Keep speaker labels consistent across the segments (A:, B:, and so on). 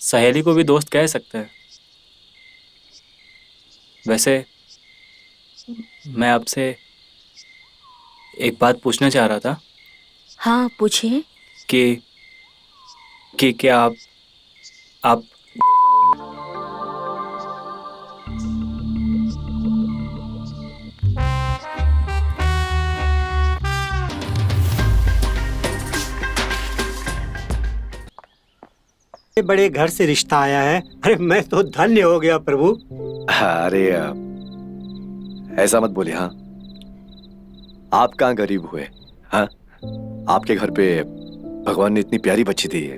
A: सहेली को भी दोस्त कह सकते हैं। वैसे मैं आपसे एक बात पूछना चाह रहा था
B: हाँ पूछिए।
A: कि क्या आप
C: बड़े घर से रिश्ता आया है। अरे मैं तो धन्य हो गया प्रभु।
D: अरे ऐसा मत बोलिए। हाँ, आप कहाँ गरीब हुए? हाँ, आपके घर पे भगवान ने इतनी प्यारी बच्ची दी है।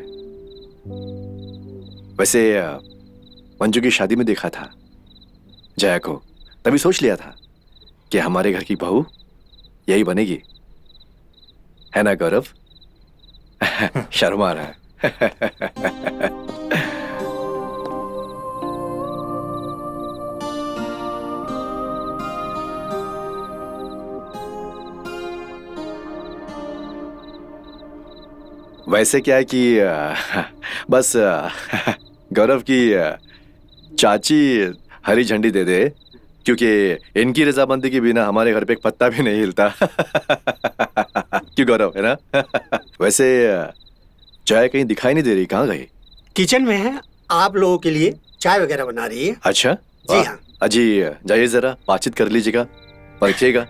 D: वैसे मंजू की शादी में देखा था जया को, तभी सोच लिया था कि हमारे घर की बहू यही बनेगी, है ना गौरव? शर्मा रहा है। वैसे क्या है कि बस गौरव की चाची हरी झंडी दे दे, क्योंकि इनकी रजामंदी के बिना हमारे घर पे एक पत्ता भी नहीं हिलता। क्यों गौरव, है ना? वैसे चाय कहीं दिखाई नहीं दे रही, कहाँ गई?
C: किचन में है, आप लोगों के लिए चाय वगैरह बना रही है।
D: अच्छा
C: जी हाँ।
D: अजी जाइए, जरा बातचीत कर लीजिएगा, परखिएगा,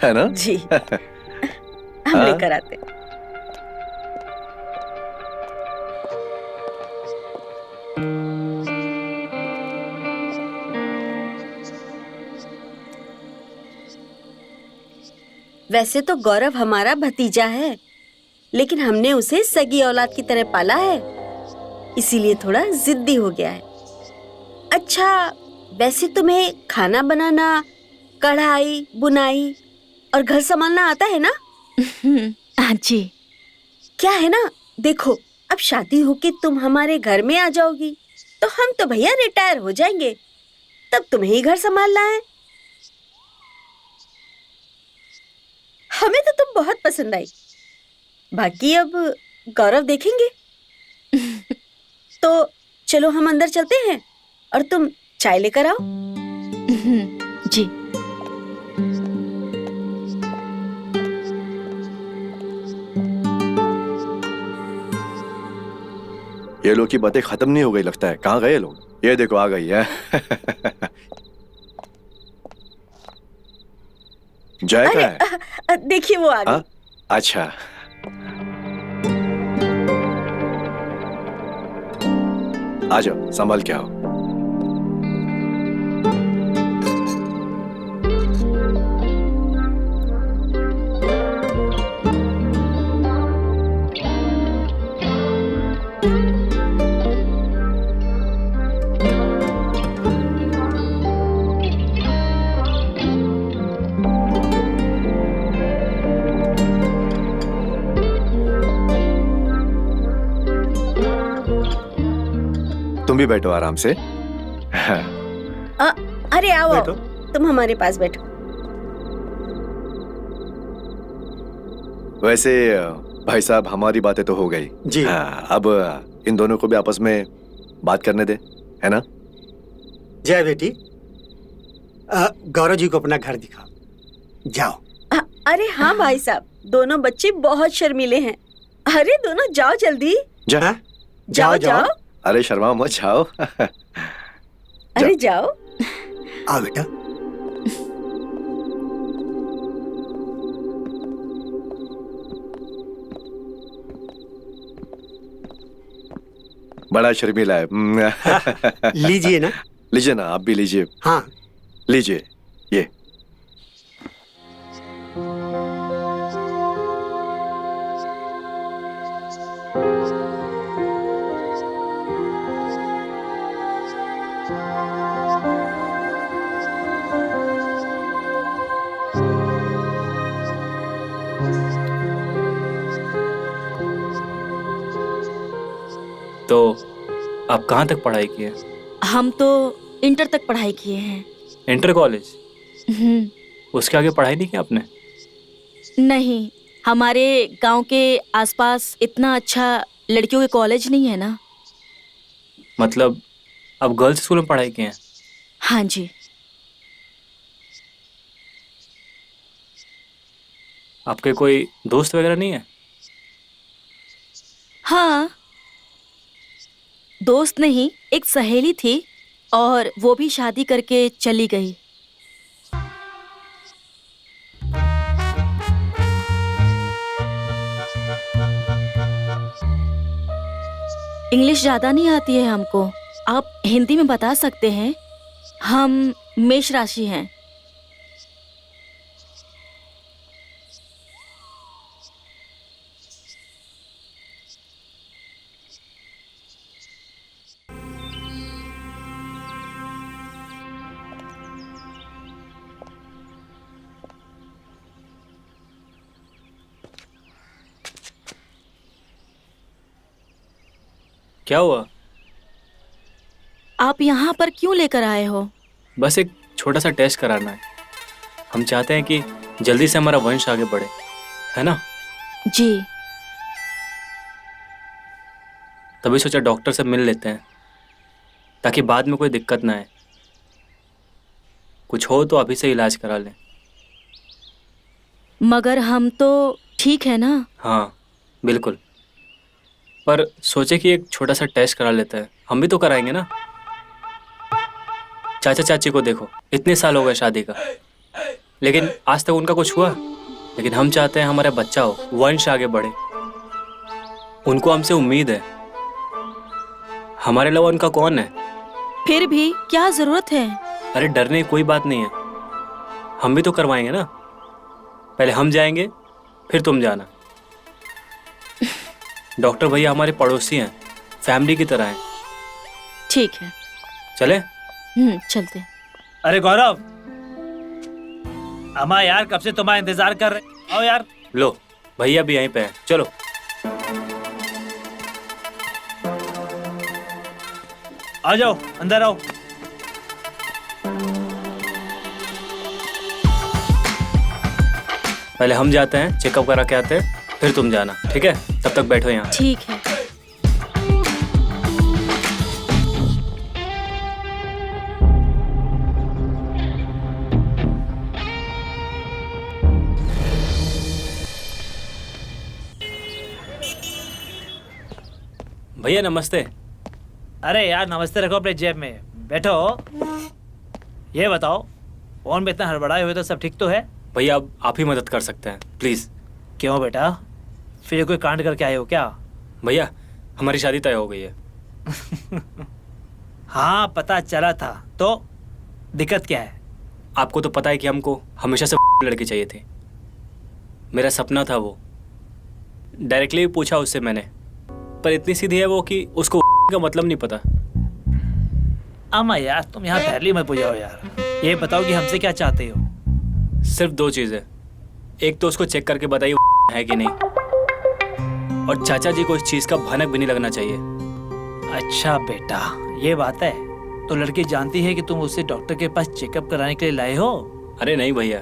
D: है ना?
B: जी हम लेकर आते। वैसे तो गौरव हमारा भतीजा है, लेकिन हमने उसे सगी औलाद की तरह पाला है, इसीलिए थोड़ा जिद्दी हो गया है। अच्छा, वैसे तुम्हें खाना बनाना, कढ़ाई, बुनाई और घर संभालना आता है ना?
E: हाँ जी।
B: क्या है ना, देखो अब शादी होके तुम हमारे घर में आ जाओगी तो हम तो भैया रिटायर हो जाएंगे, तब तुम्हें ही घर संभालना है। हमें तो तुम बहुत पसंद आई, बाकी अब गौरव देखेंगे। तो चलो हम अंदर चलते हैं और तुम चाय लेकर आओ।
E: जी।
D: ये लोग की बातें खत्म नहीं हो गई लगता है। कहाँ गए लोग? ये देखो आ गई है। जय का है?
B: देखिए वो आ गई।
D: अच्छा, आ जाओ, संभाल के आओ। तुम भी बैठो आराम से।
B: अरे आओ,
C: बैठो।
B: तुम हमारे पास बैठो।
D: वैसे भाई साहब, हमारी बातें तो हो गई
C: जी।
D: हाँ, अब इन दोनों को भी आपस में बात करने दे, है ना?
C: जय बेटी, गौरव जी को अपना घर दिखाओ, जाओ।
B: अरे हाँ भाई साहब, दोनों बच्चे बहुत शर्मीले हैं। अरे दोनों जाओ जल्दी।
D: जा।
B: जाओ जाओ।
D: अरे शर्मा मत, जाओ।
B: अरे जाओ।
C: आओ बेटा।
D: बड़ा शर्मीला है।
C: लीजिए ना।
D: लीजिए ना, आप भी लीजिए।
C: हाँ
D: लीजिए ये।
A: तो आप कहाँ तक पढ़ाई की है?
E: हम तो इंटर तक पढ़ाई किए हैं।
A: Inter college? उसके आगे पढ़ाई नहीं की आपने?
E: नहीं, हमारे गांव के आसपास इतना अच्छा लड़कियों के कॉलेज नहीं है ना।
A: मतलब अब गर्ल्स स्कूल में पढ़ाई की हैं?
E: हाँ जी।
A: आपके कोई दोस्त वगैरह नहीं है?
E: हाँ, दोस्त नहीं, एक सहेली थी और वो भी शादी करके चली गई। इंग्लिश ज्यादा नहीं आती है हमको, आप हिंदी में बता सकते हैं। हम मेष राशि हैं।
A: क्या हुआ?
E: आप यहाँ पर क्यों लेकर आए हो?
A: बस एक छोटा सा टेस्ट कराना है। हम चाहते हैं कि जल्दी से हमारा वंश आगे बढ़े, है ना?
E: जी।
A: तभी सोचा डॉक्टर से मिल लेते हैं ताकि बाद में कोई दिक्कत ना आए। कुछ हो तो अभी से इलाज करा लें।
E: मगर हम तो ठीक है ना?
A: हाँ बिल्कुल, पर सोचे कि एक छोटा सा टेस्ट करा लेते हैं। हम भी तो कराएंगे ना। चाचा चाची को देखो, इतने साल हो गए शादी का, लेकिन आज तक उनका कुछ हुआ। लेकिन हम चाहते हैं हमारा बच्चा हो, वंश आगे बढ़े। उनको हमसे उम्मीद है, हमारे अलावा उनका कौन है?
E: फिर भी क्या जरूरत है?
A: अरे डरने की कोई बात नहीं है, हम भी तो करवाएंगे ना। पहले हम जाएंगे, फिर तुम जाना। डॉक्टर भैया हमारे पड़ोसी हैं, फैमिली की तरह हैं।
E: ठीक है,
A: चले?
E: चलते।
F: अरे गौरव, अम्मा यार कब से तुम्हारा इंतजार कर रहे। आओ यार।
A: लो भैया भी यहीं पे हैं, चलो।
F: आ जाओ, अंदर आओ।
A: पहले हम जाते हैं, चेकअप करा के आते हैं, फिर तुम जाना, ठीक है? तब तक बैठो यहाँ।
E: ठीक है।
A: भैया नमस्ते।
F: अरे यार नमस्ते रखो अपने जेब में, बैठो। ये बताओ, फोन में इतना हड़बड़ाए हुए तो सब ठीक तो है?
A: भैया अब आप ही मदद कर सकते हैं, प्लीज़।
F: क्यों बेटा, फिर कोई कांड करके आए हो क्या?
A: भैया हमारी शादी तय हो गई है।
F: हाँ पता चला था, तो दिक्कत क्या है?
A: आपको तो पता है कि हमको हमेशा से लड़की चाहिए थी। मेरा सपना था वो। डायरेक्टली भी पूछा उससे मैंने, पर इतनी सीधी है वो कि उसको का मतलब नहीं पता।
F: अम्मा यार तुम यहाँ पहली मत बुझाओ यार। ये बताओ कि हमसे क्या चाहते हो?
A: सिर्फ दो चीज़ें। एक तो उसको चेक करके बताइए है कि नहीं, और चाचा जी को इस चीज़ का भनक भी नहीं लगना चाहिए।
F: अच्छा बेटा, ये बात है। तो लड़की जानती है कि तुम उसे डॉक्टर के पास चेकअप कराने के लिए लाए हो?
A: अरे नहीं भैया,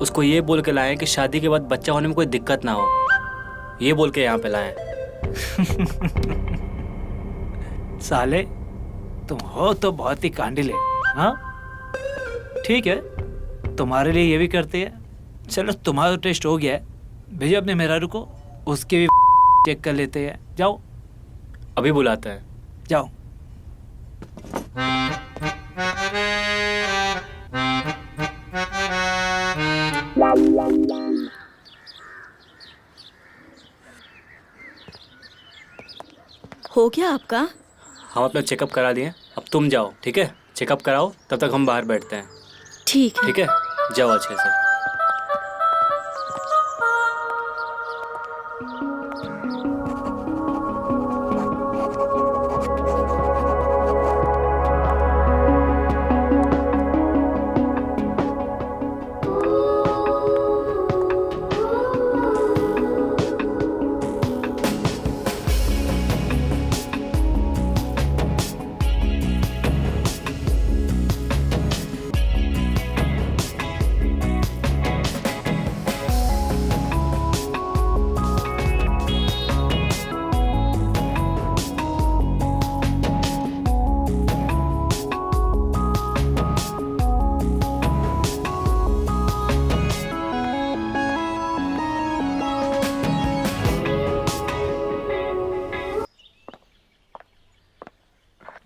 A: उसको ये बोल के लाए कि शादी के बाद बच्चा होने में कोई दिक्कत ना हो। ये बोल के यहाँ पे लाए।
F: साले तुम हो तो बहुत ही कांडिले। हाँ ठीक है, तुम्हारे लिए ये भी करते हैं। चलो तुम्हारा टेस्ट हो गया है, भेजो अपने मेहरारू को, उसके भी चेक कर लेते हैं। जाओ
A: अभी बुलाते हैं।
F: जाओ।
E: हो गया आपका?
A: हम अपना चेकअप करा लिए, अब तुम जाओ, ठीक है? चेकअप कराओ, तब तक हम बाहर बैठते हैं,
E: ठीक है।
A: ठीक है? जाओ अच्छे से।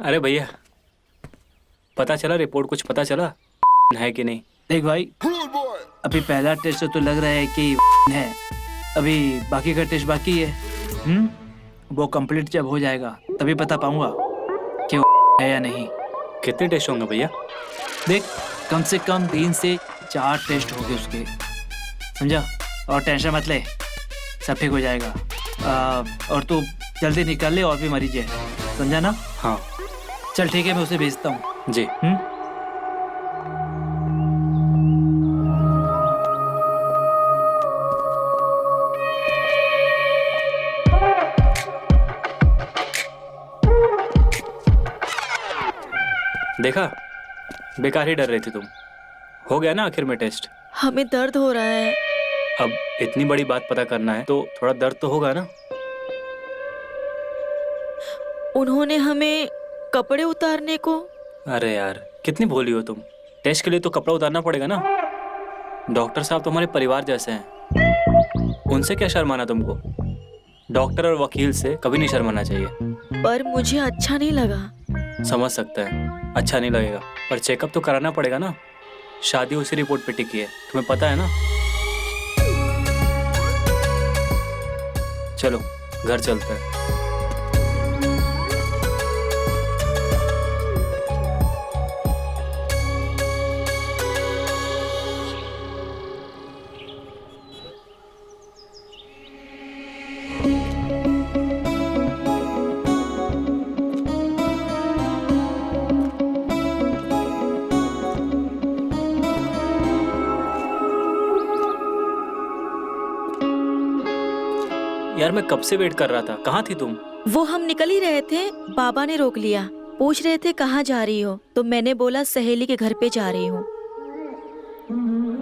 A: अरे भैया, पता चला रिपोर्ट, कुछ पता चला है कि नहीं?
F: देख भाई, अभी पहला टेस्ट तो लग रहा है कि है, अभी बाकी का टेस्ट बाकी है। वो कंप्लीट जब हो जाएगा तभी पता पाऊंगा कि है या नहीं।
A: कितने टेस्ट होंगे भैया?
F: देख, कम से कम 3 से 4 टेस्ट हो गए उसके, समझा? और टेंशन मत ले, सब ठीक हो जाएगा। और तू जल्दी निकल ले और भी मरीज है, समझा ना?
A: हाँ
F: चल ठीक है, मैं उसे भेजता हूँ।
A: जी। देखा, बेकार ही डर रही थी तुम। हो गया ना आखिर में टेस्ट।
E: हमें दर्द हो रहा है।
A: अब इतनी बड़ी बात पता करना है तो थोड़ा दर्द तो होगा ना।
E: उन्होंने हमें कपड़े उतारने को।
A: अरे यार, कितनी भोली हो तुम। टेस्ट के लिए तो कपड़ा उतारना पड़ेगा ना। डॉक्टर साहब तो हमारे परिवार जैसे हैं, उनसे क्या शर्माना तुमको। डॉक्टर और वकील से कभी नहीं शर्माना चाहिए।
E: पर मुझे अच्छा नहीं लगा।
A: समझ सकते हैं, अच्छा नहीं लगेगा, पर चेकअप तो कराना पड़ेगा ना। शादी उसी रिपोर्ट पे टिकी है, तुम्हें पता है ना। चलो घर चलते हैं। यार मैं कब से वेट कर रहा था, कहाँ थी तुम?
E: वो हम निकल ही रहे थे, बाबा ने रोक लिया। पूछ रहे थे कहाँ जा रही हो, तो मैंने बोला सहेली के घर पे जा रही हूँ।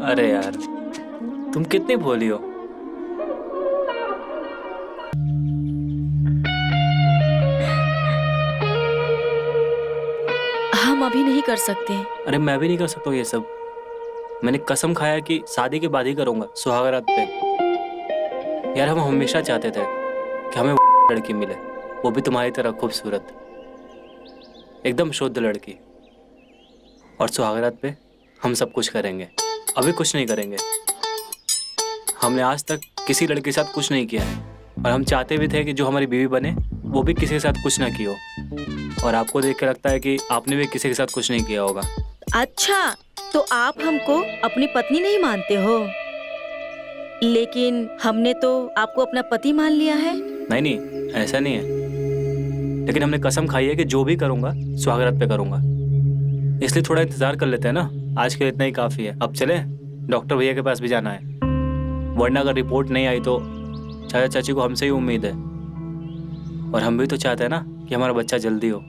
A: अरे यार, तुम कितनी भोली हो।
E: हम अभी नहीं कर सकते।
A: अरे मैं भी नहीं कर सकता हूँ ये सब। मैंने कसम खाया कि शादी के बाद ही करूंगा, सुहागरात पे। यार हम हमेशा चाहते थे कि हमें लड़की मिले, वो भी तुम्हारी तरह खूबसूरत, एकदम शुद्ध लड़की। और सुहागरात पे हम सब कुछ करेंगे। अभी कुछ नहीं करेंगे। हमने आज तक किसी लड़के के साथ कुछ नहीं किया है, और हम चाहते भी थे कि जो हमारी बीवी बने वो भी किसी के साथ कुछ ना की हो। और आपको देख के लगता है कि आपने भी किसी के साथ कुछ नहीं किया होगा।
E: अच्छा, तो आप हमको अपनी पत्नी नहीं मानते हो, लेकिन हमने तो आपको अपना पति मान लिया है।
A: नहीं नहीं, ऐसा नहीं है, लेकिन हमने कसम खाई है कि जो भी करूंगा सुहागरात पे करूंगा। इसलिए थोड़ा इंतजार कर लेते हैं ना, आज के लिए इतना ही काफी है। अब चले, डॉक्टर भैया के पास भी जाना है, वरना अगर रिपोर्ट नहीं आई तो चाचा चाची को हमसे ही उम्मीद है, और हम भी तो चाहते हैं ना कि हमारा बच्चा जल्दी हो।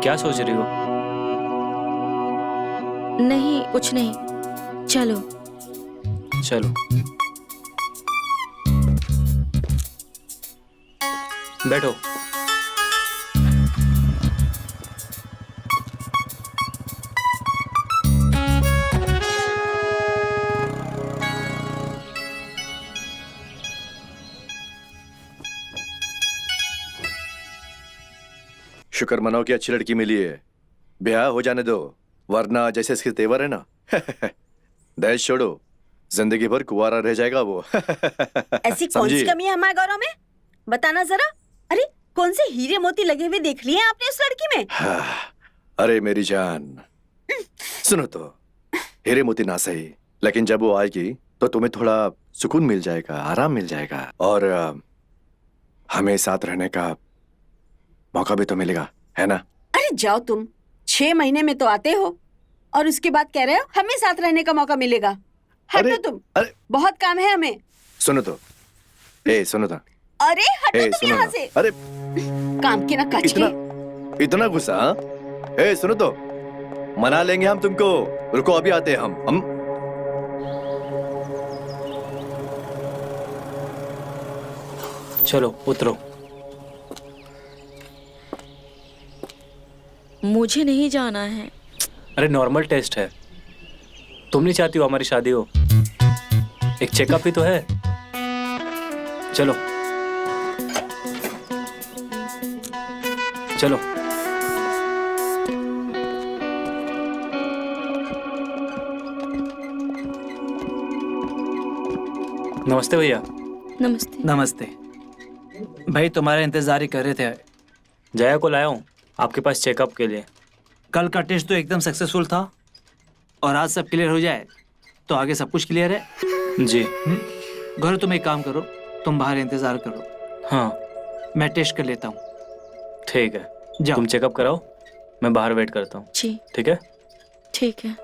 A: क्या सोच रही हो?
E: नहीं, कुछ नहीं, चलो।
A: चलो बैठो।
D: शुक्र मनाओ कि अच्छी लड़की मिली है। ब्याह हो जाने दो, वरना जैसे इसके तेवर है ना दहेज छोड़ो, जिंदगी भर कुंवारा रह जाएगा वो।
B: ऐसी कौन सी
D: समझी?
B: कमी है हमारे गौरव में, बताना जरा। अरे कौन से हीरे मोती लगे हुए देख लिए हैं आपने उस लड़की में?
D: अरे मेरी जान, सुनो तो, हीरे मोती ना सही, लेकिन जब वो आएगी तो तुम्हें थोड़ा सुकून मिल जाएगा, आराम मिल जाएगा, और हमें साथ रहने का मौका भी तो मिलेगा, है ना?
B: अरे जाओ तुम, 6 महीने में तो आते हो और उसके बाद कह रहे हो हमें साथ रहने का मौका मिलेगा। हटो
D: अरे,
B: तुम,
D: अरे
B: बहुत काम है हमें।
D: सुनो तो, सुनो तो,
B: अरे हटो तुम
D: सुनो
B: यहाँ
D: ना।
B: से,
D: अरे
B: काम के ना कच
D: इतना
B: के।
D: इतना गुस्सा? हाँ? सुनो तो, मना लेंगे हम तुमको, रुको अभी आते हैं हम।
A: चलो उतरो।
E: मुझे नहीं जाना है।
A: अरे नॉर्मल टेस्ट है, तुम नहीं चाहती हो हमारी शादी हो, एक चेकअप ही तो है। चलो। चलो। नमस्ते भैया।
E: नमस्ते।
F: नमस्ते भाई, तुम्हारा इंतजार ही कर रहे थे।
A: जया को लाया हूँ आपके पास चेकअप के लिए।
F: कल का टेस्ट तो एकदम सक्सेसफुल था और आज सब क्लियर हो जाए तो आगे सब कुछ क्लियर है।
A: जी।
F: गौरव, तुम एक काम करो, तुम बाहर इंतजार करो,
A: हाँ
F: मैं टेस्ट कर लेता हूँ।
A: ठीक है,
F: जाओ।
A: तुम चेकअप कराओ, मैं बाहर वेट करता हूँ।
E: जी
A: ठीक है।
E: ठीक है।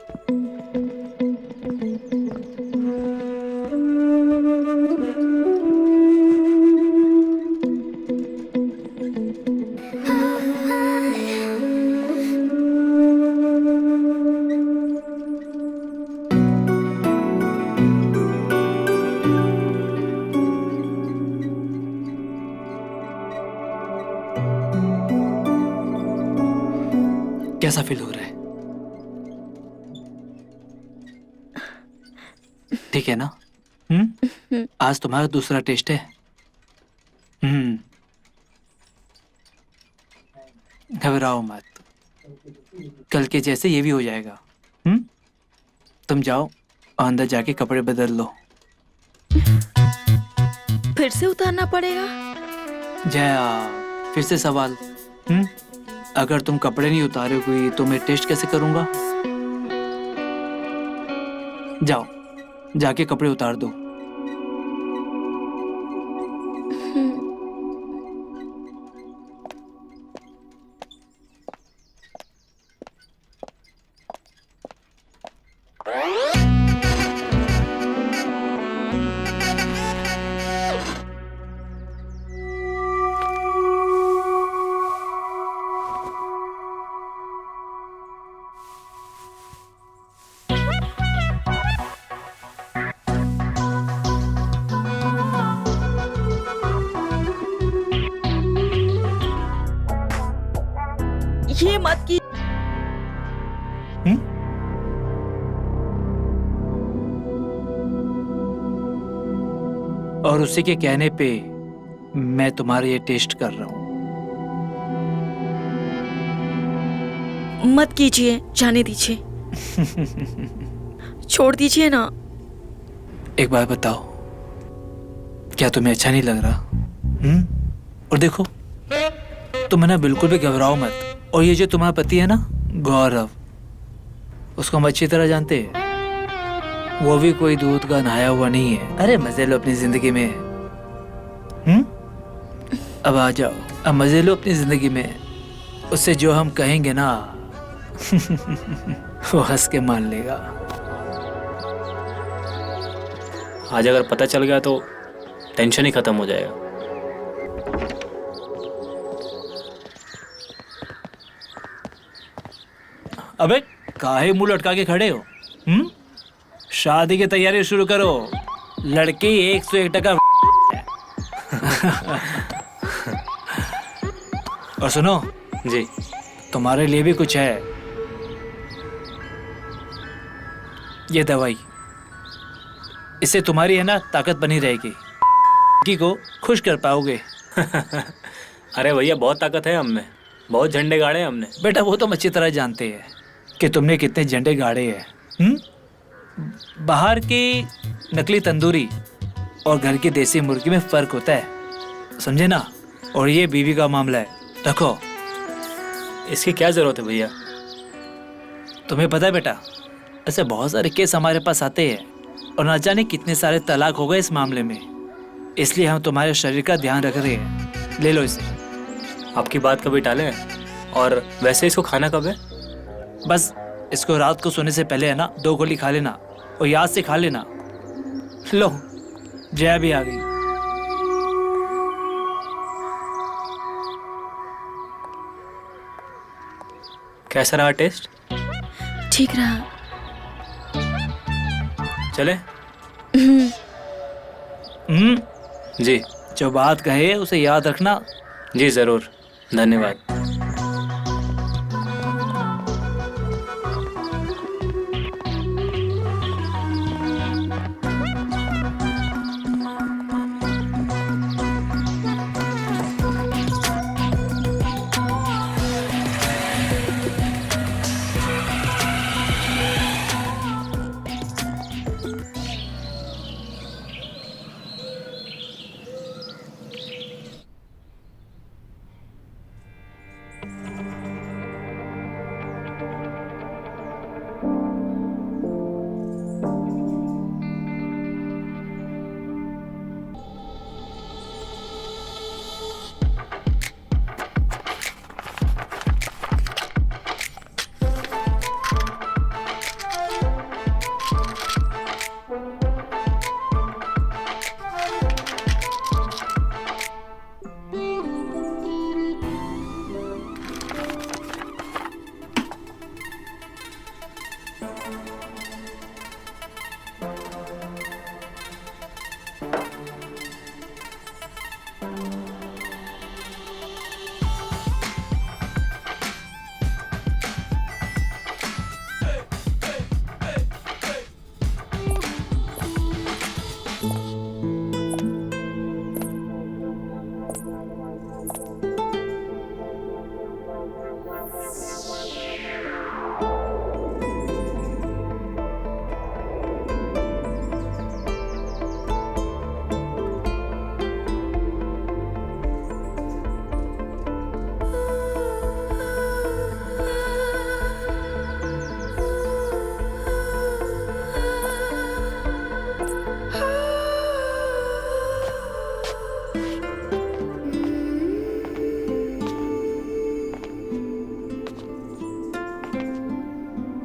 F: कैसा फील हो रहा है? ठीक है ना? आज तुम्हारा दूसरा टेस्ट है। घबराओ मत, कल के जैसे ये भी हो जाएगा। तुम जाओ और अंदर जाके कपड़े बदल लो।
E: फिर से उतारना पड़ेगा?
F: जया, फिर से सवाल। अगर तुम कपड़े नहीं उतारोगी तो मैं टेस्ट कैसे करूंगा? जाओ, जाके कपड़े उतार दो।
E: ये मत की।
F: और उसी के कहने पे मैं तुम्हारा ये टेस्ट कर रहा हूं।
E: मत कीजिए, जाने दीजिए। छोड़ दीजिए ना।
F: एक बात बताओ, क्या तुम्हें अच्छा नहीं लग रहा? और देखो, तुम ना बिल्कुल भी घबराओ मत। और ये जो तुम्हारा पति है ना, गौरव, उसको हम अच्छी तरह जानते हैं। वो भी कोई दूध का नहाया हुआ नहीं है। अरे मजे लो अपनी जिंदगी में। अब आ जाओ, अब मजे लो अपनी जिंदगी में। उससे जो हम कहेंगे ना वो हंस के मान लेगा।
A: आज अगर पता चल गया तो टेंशन ही खत्म हो जाएगा।
F: अबे काहे मुंह लटका के खड़े हो? शादी की तैयारी शुरू करो। लड़की 101% और सुनो
A: जी।
F: तुम्हारे लिए भी कुछ है। ये दवाई, इससे तुम्हारी है ना ताकत बनी रहेगी। लड़की को खुश कर पाओगे।
A: अरे भैया, बहुत ताकत है हम में, बहुत झंडे गाड़े हैं हमने।
F: बेटा वो तो हम अच्छी तरह जानते हैं कि तुमने कितने झंडे गाड़े हैं। बाहर की नकली तंदूरी और घर की देसी मुर्गी में फर्क होता है, समझे ना? और ये बीवी का मामला है, रखो।
A: इसकी क्या जरूरत है भैया?
F: तुम्हें पता है बेटा, ऐसे बहुत सारे केस हमारे पास आते हैं और ना जाने कितने सारे तलाक हो गए इस मामले में। इसलिए हम तुम्हारे शरीर का ध्यान रख रहे हैं। ले लो इसे।
A: आपकी बात कभी टालें? और वैसे इसको खाना कब है?
F: बस इसको रात को सोने से पहले है ना 2 गोली खा लेना और याद से खा लेना। लो, जया भी आ गई।
A: कैसा रहा टेस्ट?
E: ठीक रहा।
A: चले? जी।
F: जो बात कहे उसे याद रखना।
A: जी जरूर, धन्यवाद।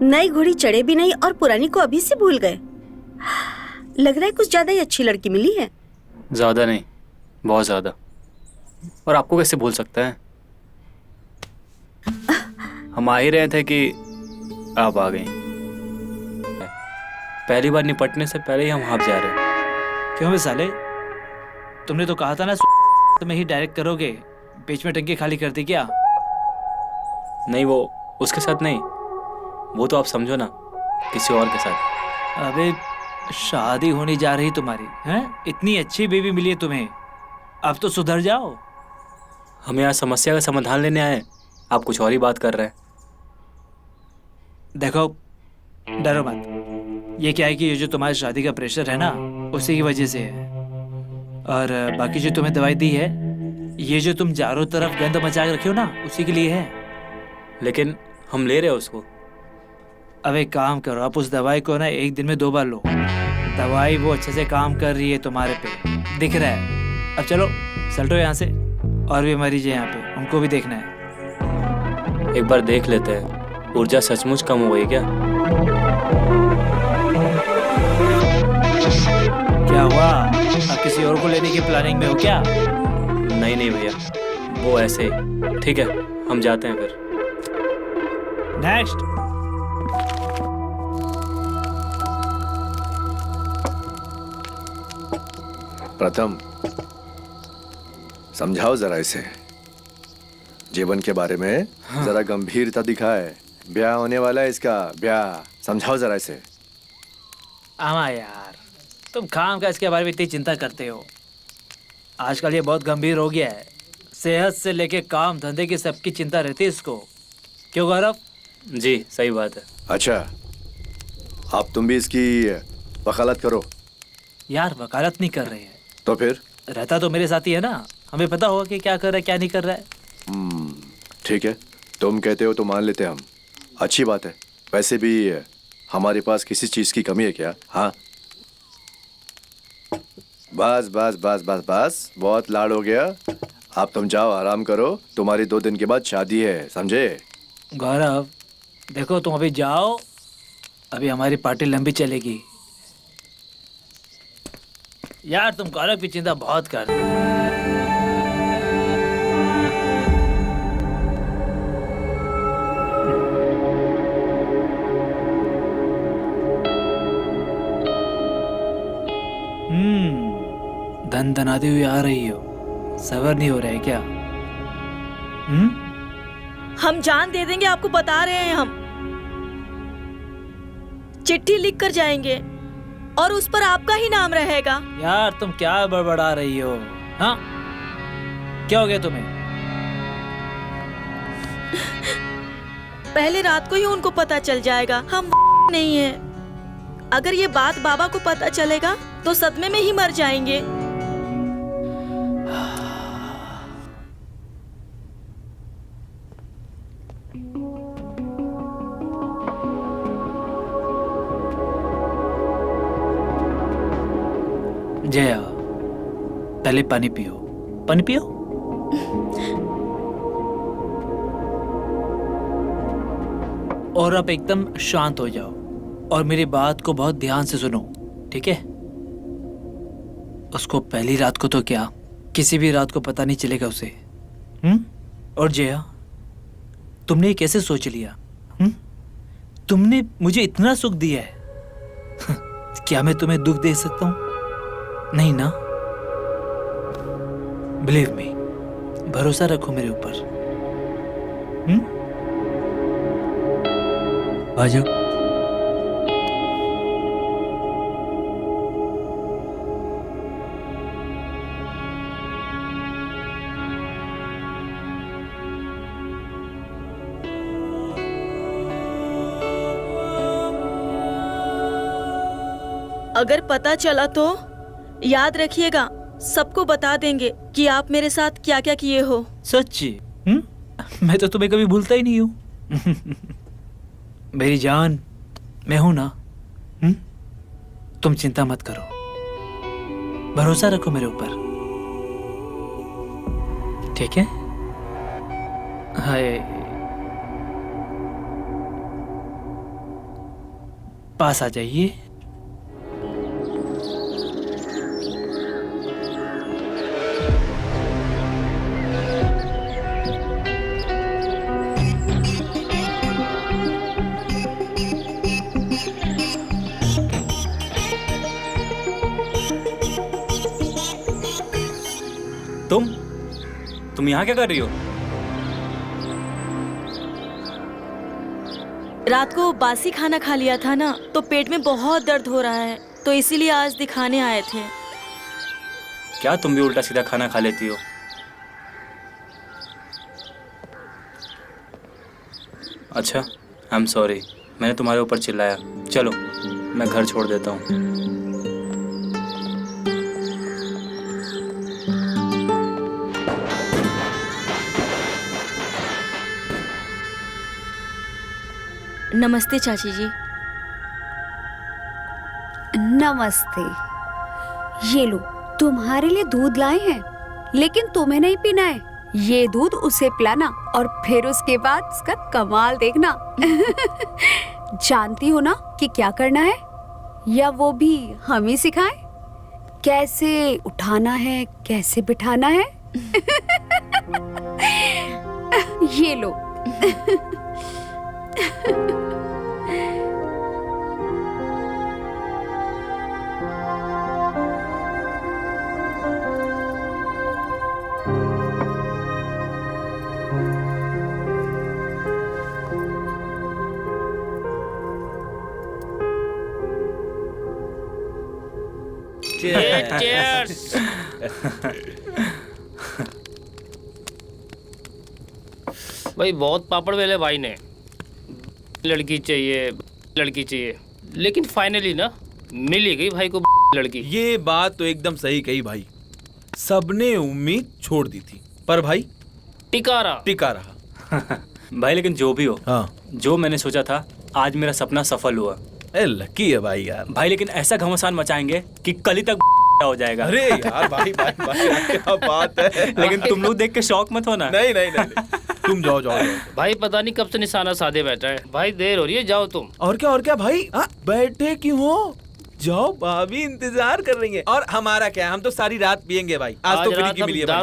B: नई घोड़ी चढ़े भी नहीं और पुरानी को अभी से भूल गए। लग रहा है कुछ ज्यादा ही अच्छी लड़की मिली है।
A: ज़्यादा नहीं, बहुत ज़्यादा। और आपको कैसे भूल सकते हैं? हम आ ही रहे थे कि आप आ गई। पहली बार निपटने से पहले ही हम हाफ जा रहे हैं।
F: क्यों बे साले, तुमने तो कहा था ना तुम्हें ही डायरेक्ट करोगे, बीच में टंकी खाली कर दी क्या?
A: नहीं, वो उसके साथ नहीं, वो तो आप समझो ना, किसी और के साथ।
F: अबे शादी होने जा रही तुम्हारी हैं? इतनी अच्छी बेबी मिली है तुम्हें, अब तो सुधर जाओ।
A: हम यहाँ समस्या का समाधान लेने आए, आप कुछ और ही बात कर रहे हैं।
F: देखो, डरो मत। ये क्या है कि ये जो तुम्हारी शादी का प्रेशर है ना, उसी की वजह से है। और बाकी जो तुम्हें दवाई दी है, ये जो तुम चारों तरफ गंद मचा के रखे हो ना, उसी के लिए है।
A: लेकिन हम ले रहे हैं उसको।
F: अब एक काम करो, आप उस दवाई को ना एक दिन में 2 बार लो। दवाई वो अच्छे से काम कर रही है तुम्हारे पे, दिख रहा है। अब चलो चलटो यहाँ से, और भी मरीज है यहाँ पे, उनको भी देखना है।
A: एक बार देख लेते हैं, ऊर्जा सचमुच कम हो गई क्या?
F: क्या हुआ, अब किसी और को लेने की प्लानिंग में हो क्या?
A: नहीं नहीं भैया, वो ऐसे ही। ठीक है, हम जाते हैं फिर।
F: नेक्स्ट।
D: प्रथम, समझाओ जरा इसे, जीवन के बारे में जरा गंभीरता दिखाए। ब्याह होने वाला है इसका, ब्याह। समझाओ जरा इसे।
F: आमा यार, तुम खाम का इसके बारे में इतनी चिंता करते हो। आजकल ये बहुत गंभीर हो गया है, सेहत से लेके काम धंधे की सबकी चिंता रहती है इसको। क्यों गौरव?
A: जी सही बात है।
D: अच्छा, अब तुम भी इसकी वकालत करो।
F: यार वकालत नहीं कर रहे हैं,
D: तो फिर?
F: रहता तो मेरे साथ ही है ना, हमें पता होगा कि क्या कर रहा है क्या नहीं कर रहा है।
D: ठीक है, तुम कहते हो तो मान लेते हम। अच्छी बात है। वैसे भी हमारे पास किसी चीज की कमी है क्या? हाँ, बस बस बस बस बस, बहुत लाड हो गया। अब तुम जाओ, आराम करो। तुम्हारी 2 दिन के बाद शादी है, समझे?
F: गौरव देखो, तुम अभी जाओ, अभी हमारी पार्टी लंबी चलेगी। यार तुम गौरव की चिंता बहुत कर रहे हो। धन धनाती हुई आ रही हो, सबर नहीं हो रहा है क्या?
E: हम जान दे देंगे, आपको बता रहे हैं। हम चिट्ठी लिख कर जाएंगे और उस पर आपका ही नाम रहेगा।
F: यार तुम क्या बड़बड़ा रही हो? हाँ, क्या हो गया तुम्हें?
E: पहले रात को ही उनको पता चल जाएगा हम नहीं है। अगर ये बात बाबा को पता चलेगा तो सदमे में ही मर जाएंगे।
F: जया, पहले पानी पियो, पानी पियो। और अब एकदम शांत हो जाओ और मेरी बात को बहुत ध्यान से सुनो, ठीक है? उसको पहली रात को तो क्या, किसी भी रात को पता नहीं चलेगा उसे। और जया, तुमने ये कैसे सोच लिया? तुमने मुझे इतना सुख दिया है, क्या मैं तुम्हें दुख दे सकता हूं? नहीं ना? बिलीव मी, भरोसा रखो मेरे ऊपर। आ जाओ।
E: अगर पता चला तो याद रखिएगा, सबको बता देंगे कि आप मेरे साथ क्या क्या किए हो।
F: सच्ची? मैं तो तुम्हें कभी भूलता ही नहीं हूं। मेरी जान, मैं हूं ना। तुम चिंता मत करो, भरोसा रखो मेरे ऊपर, ठीक है? हाय, पास आ जाइए।
A: तुम यहाँ क्या कर रही हो?
E: रात को बासी खाना खा लिया था ना, तो पेट में बहुत दर्द हो रहा है, तो इसीलिए आज दिखाने आए थे।
A: क्या तुम भी उल्टा सीधा खाना खा लेती हो? अच्छा, आई एम सॉरी, मैंने तुम्हारे ऊपर चिल्लाया। चलो मैं घर छोड़ देता हूँ।
E: नमस्ते चाची जी।
G: नमस्ते। ये लो, तुम्हारे लिए दूध लाए हैं, लेकिन तुम्हें नहीं पीना है। ये दूध उसे पिलाना और फिर उसके बाद उसका कमाल देखना। जानती हो ना कि क्या करना है, या वो भी हम ही सिखाएं? कैसे उठाना है, कैसे बिठाना है। ये लो।
H: भाई बहुत पापड़ बेले भाई ने, लड़की चाहिए लड़की चाहिए, लेकिन फाइनली ना मिल ही गई भाई को लड़की।
I: ये बात तो एकदम सही कही भाई, सबने उम्मीद छोड़ दी थी, पर भाई टिका रहा।
A: भाई लेकिन जो भी हो,
I: हाँ,
A: जो मैंने सोचा था आज मेरा सपना सफल हुआ।
I: लकी है भाई यार।
A: भाई लेकिन ऐसा घमासान मचाएंगे कि कल ही तक हो जाएगा।
I: अरे यार भाई क्या बात है।
A: लेकिन तुम लोग देख के शौक मत होना।
I: नहीं। तुम जाओ।
H: भाई पता नहीं कब से निशाना साधे बैठा है। भाई देर हो रही है, जाओ तुम।
I: और क्या भाई, बैठे क्यों हो? जाओ, भाभी इंतजार कर रही है। और हमारा क्या, हम तो सारी रात पियेंगे भाई। आज तो फ्री की मिली है। जाओ,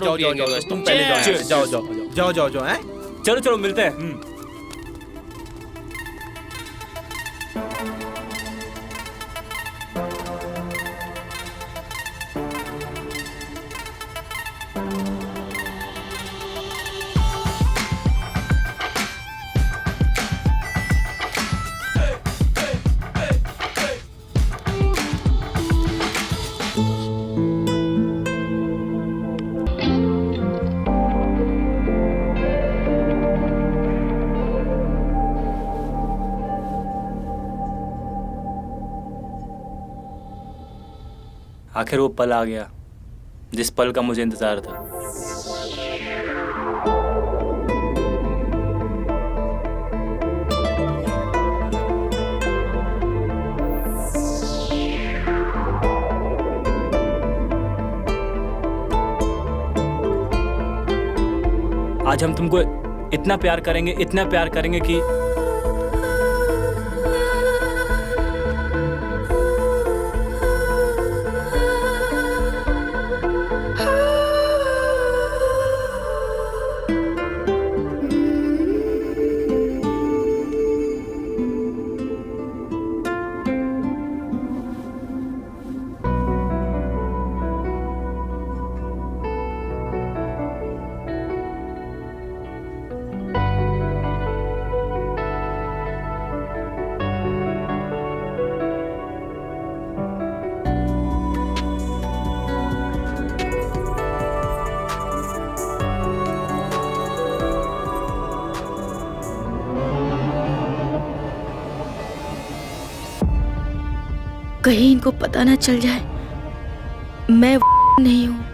I: तुम पहले जाओ। हैं?
A: चलो मिलते हैं। आखिर वो पल आ गया जिस पल का मुझे इंतजार था। आज हम तुमको इतना प्यार करेंगे कि
E: कहीं इनको पता ना चल जाए मैं नहीं हूँ।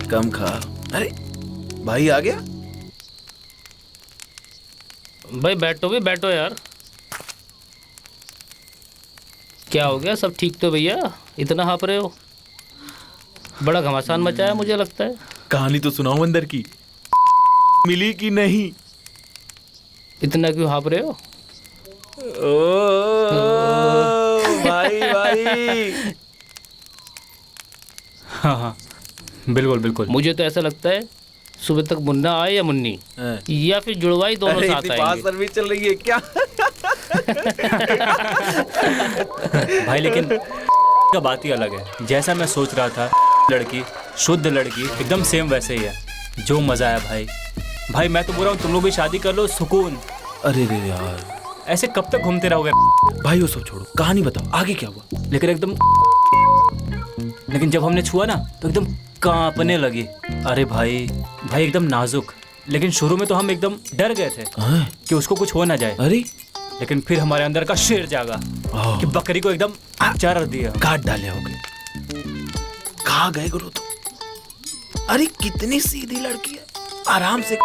I: कम खा। अरे भाई आ गया।
H: भाई बैठो यार। क्या हो गया, सब ठीक तो भैया? इतना हाँप रहे हो, बड़ा घमासान मचाया मुझे लगता है।
I: कहानी तो सुनाओ अंदर की। मिली कि नहीं?
H: इतना क्यों हाँप रहे हो?
I: ओ भाई भाई।
A: हाँ हाँ बिल्कुल बिल्कुल।
H: मुझे तो ऐसा लगता है सुबह तक मुन्ना आए या मुन्नी या फिर जुड़वाई दोनों
I: अरे
H: साथ
I: इतनी फास्ट
H: आएंगे।
I: सर्विस चल रही है क्या?
A: भाई लेकिन का बात ही अलग है। जैसा मैं सोच रहा था लड़की, शुद्ध लड़की, एकदम सेम वैसे ही है। जो मजा आया भाई। भाई मैं तो बोल रहा हूँ तुम लोग भी शादी कर लो, सुकून।
I: अरे रे यार,
A: ऐसे कब तक घूमते रहोगे?
I: भाई वो सब छोड़ो, कहानी बताओ आगे क्या हुआ?
A: लेकिन एकदम, लेकिन जब हमने छुआ ना तो एकदम कांपने लगी। अरे भाई भाई एकदम नाजुक। लेकिन शुरू में तो हम एकदम डर गए थे कि उसको कुछ हो ना जाए।
I: अरे
A: लेकिन फिर हमारे अंदर का शेर जागा कि बकरी को एकदम चार दिया।
I: काट डाले होगे। कहाँ गए गुरु तुम? अरे कितनी सीधी लड़की है, आराम से